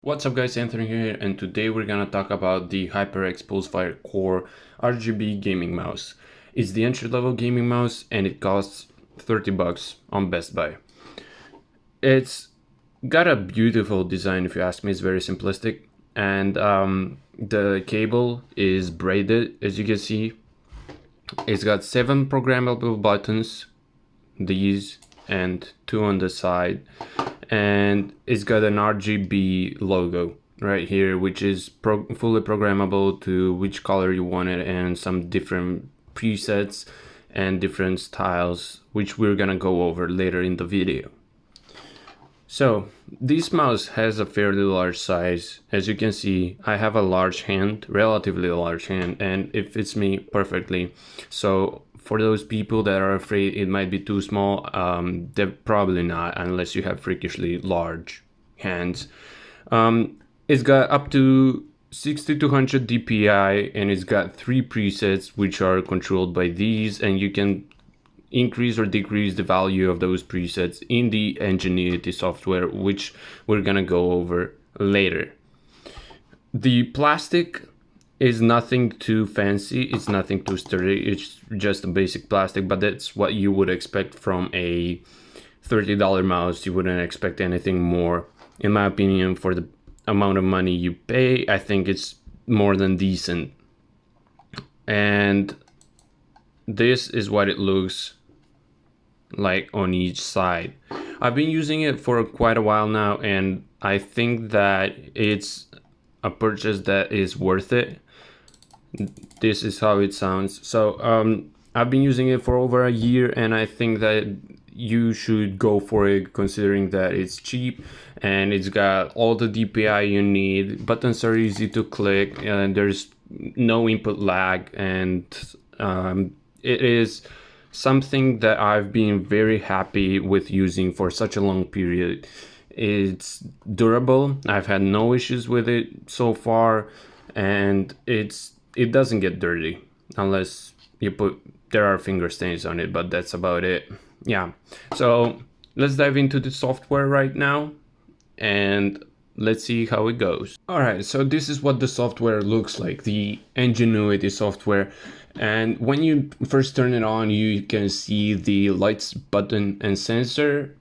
What's up guys, Anthony here, and today we're gonna talk about the HyperX Pulsefire Core RGB gaming mouse. It's the entry-level gaming mouse and it costs 30 bucks on Best Buy. It's got a beautiful design if you ask me. It's very simplistic, and the cable is braided, as you can see. It's got 7 programmable buttons, these, and 2 on the side, and it's got an RGB logo right here, which is fully programmable to which color you want it, and some different presets and different styles, which we're gonna go over later in the video. So this mouse has a fairly large size. As you can see, I have a large hand, relatively large hand, and it fits me perfectly. So for those people that are afraid it might be too small, they're probably not, unless you have freakishly large hands. It's got up to 6200 DPI, and it's got 3 presets which are controlled by these, and you can increase or decrease the value of those presets in the Ingenuity software, which we're gonna go over later. The plastic is nothing too fancy, it's nothing too sturdy, it's just a basic plastic, but that's what you would expect from a $30 mouse. You wouldn't expect anything more. In my opinion, for the amount of money you pay, I think it's more than decent. And this is what it looks like on each side. I've been using it for quite a while now, and I think that it's a purchase that is worth it. This is how it sounds. So I've been using it for over a year, and I think that you should go for it, considering that it's cheap and it's got all the DPI you need. Buttons are easy to click, and there's no input lag, and it is something that I've been very happy with using for such a long period. It's durable. I've had no issues with it so far, and it doesn't get dirty unless there are finger stains on it, but that's about it. Yeah, so let's dive into the software right now and let's see how it goes. All right, so this is what the software looks like, the Ingenuity software. And when you first turn it on, you can see the lights button and sensor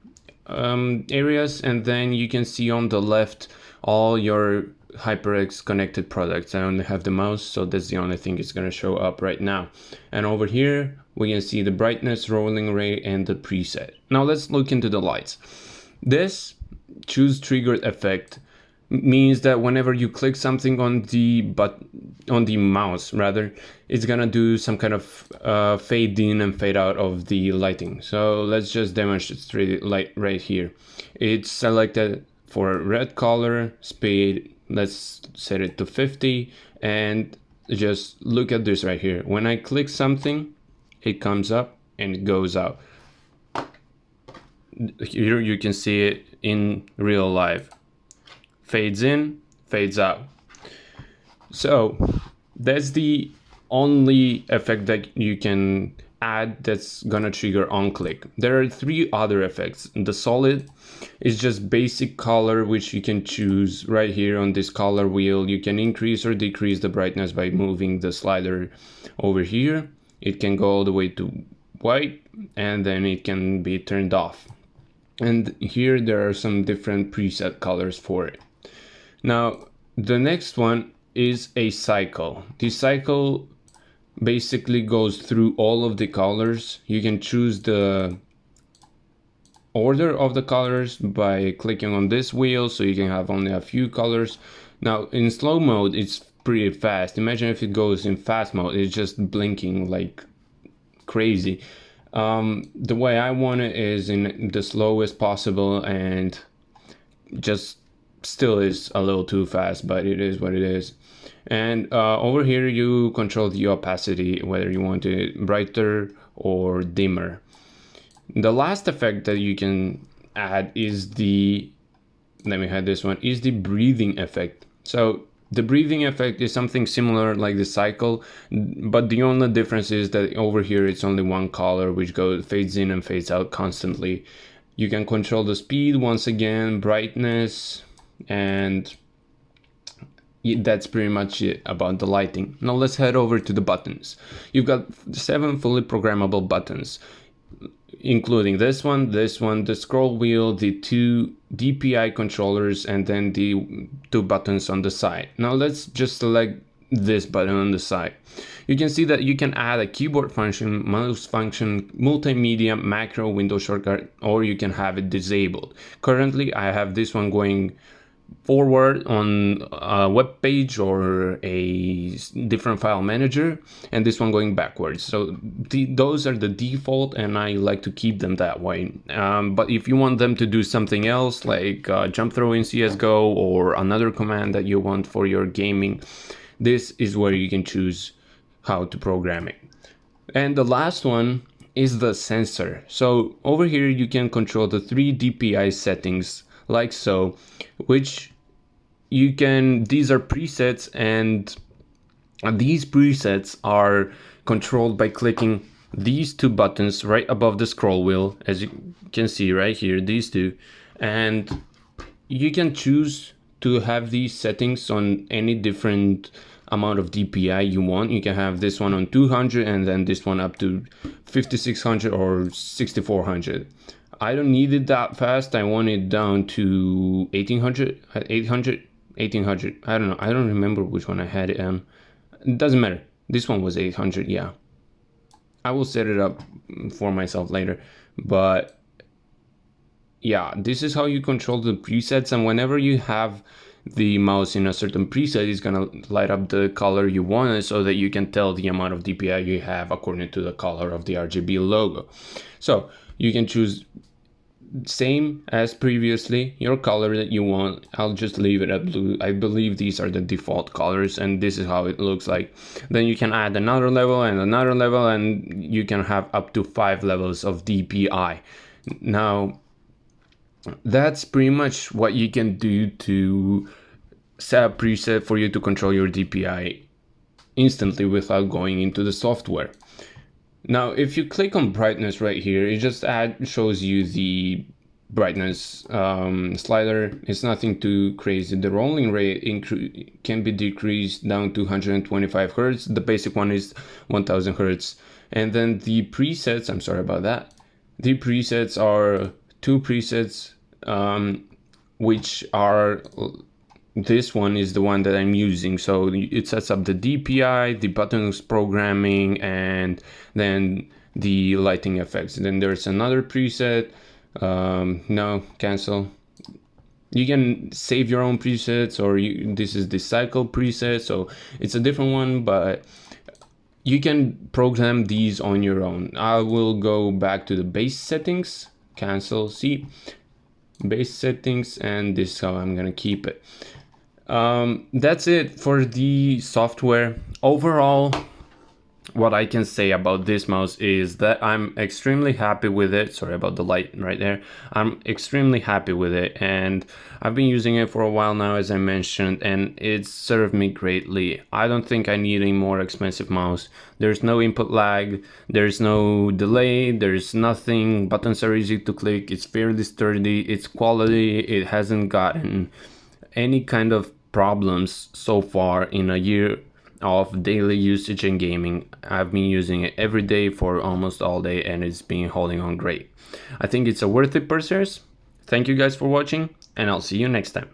areas, and then you can see on the left all your HyperX connected products. I only have the mouse, so that's the only thing it's gonna show up right now. And over here we can see the brightness, rolling rate, and the preset. Now let's look into the lights. This choose triggered effect means that whenever you click something on the mouse rather, it's gonna do some kind of fade in and fade out of the lighting. So let's just demonstrate it right here. It's selected for red color, speed, let's set it to 50, and just look at this right here. When I click something, it comes up and it goes out. Here you can see it in real life. Fades in, fades out. So that's the only effect that you can add that's gonna trigger on click. There are 3 other effects. The solid is just basic color, which you can choose right here on this color wheel. You can increase or decrease the brightness by moving the slider over here. It can go all the way to white, and then it can be turned off. And here there are some different preset colors for it. Now the next one is a cycle. The cycle basically goes through all of the colors. You can choose the order of the colors by clicking on this wheel, so you can have only a few colors. Now in slow mode it's pretty fast. Imagine if it goes in fast mode, it's just blinking like crazy. The way I want it is in the slowest possible, and just still is a little too fast, but it is what it is. And over here you control the opacity, whether you want it brighter or dimmer. The last effect that you can add is let me hide this one, is the breathing effect. So the breathing effect is something similar like the cycle, but the only difference is that over here it's only one color, which fades in and fades out constantly. You can control the speed once again, brightness, and that's pretty much it about the lighting. Now let's head over to the buttons. You've got 7 fully programmable buttons, including this one, the scroll wheel, the 2 DPI controllers, and then the 2 buttons on the side. Now let's just select this button on the side. You can see that you can add a keyboard function, mouse function, multimedia, macro, window shortcut, or you can have it disabled. Currently, I have this one going forward on a web page or a different file manager, and this one going backwards. So those are the default, and I like to keep them that way. But if you want them to do something else, like jump throw in CSGO or another command that you want for your gaming, this is where you can choose how to program it. And the last one is the sensor. So over here you can control the 3 DPI settings like so, which you can, these are presets, and these presets are controlled by clicking these 2 buttons right above the scroll wheel, as you can see right here, these 2, and you can choose to have these settings on any different amount of DPI you want. You can have this one on 200 and then this one up to 5600 or 6400. I don't need it that fast. I want it down to 1800, 800, 1800. I don't know. I don't remember which one I had it on. It doesn't matter. This one was 800, yeah. I will set it up for myself later. But yeah, this is how you control the presets, and whenever you have the mouse in a certain preset, it's gonna light up the color you want, so that you can tell the amount of DPI you have according to the color of the RGB logo. So you can choose same as previously, your color that you want. I'll just leave it at blue. I believe these are the default colors, and this is how it looks like. Then you can add another level and another level, and you can have up to 5 levels of DPI. Now that's pretty much what you can do to set a preset for you to control your DPI instantly without going into the software. Now, if you click on brightness right here, it just shows you the brightness slider. It's nothing too crazy. The rolling rate can be decreased down to 125 Hertz. The basic one is 1000 Hertz. And then the presets, I'm sorry about that. The presets are 2 presets, which are, this one is the one that I'm using. So it sets up the DPI, the buttons programming, and then the lighting effects. And then there's another preset. No, cancel. You can save your own presets, or this is the cycle preset, so it's a different one, but you can program these on your own. I will go back to the base settings, cancel, see, base settings, and this is how I'm gonna keep it. That's it for the software. Overall, what I can say about this mouse is that I'm extremely happy with it. Sorry about the light right there. I'm extremely happy with it, and I've been using it for a while now, as I mentioned, and it's served me greatly. I don't think I need a more expensive mouse. There's no input lag, there's no delay, there's nothing. Buttons are easy to click, it's fairly sturdy, it's quality, it hasn't gotten any kind of problems so far in a year of daily usage in gaming. I've been using it every day for almost all day, and it's been holding on great. I think it's a worth it purchase. Thank you guys for watching, and I'll see you next time.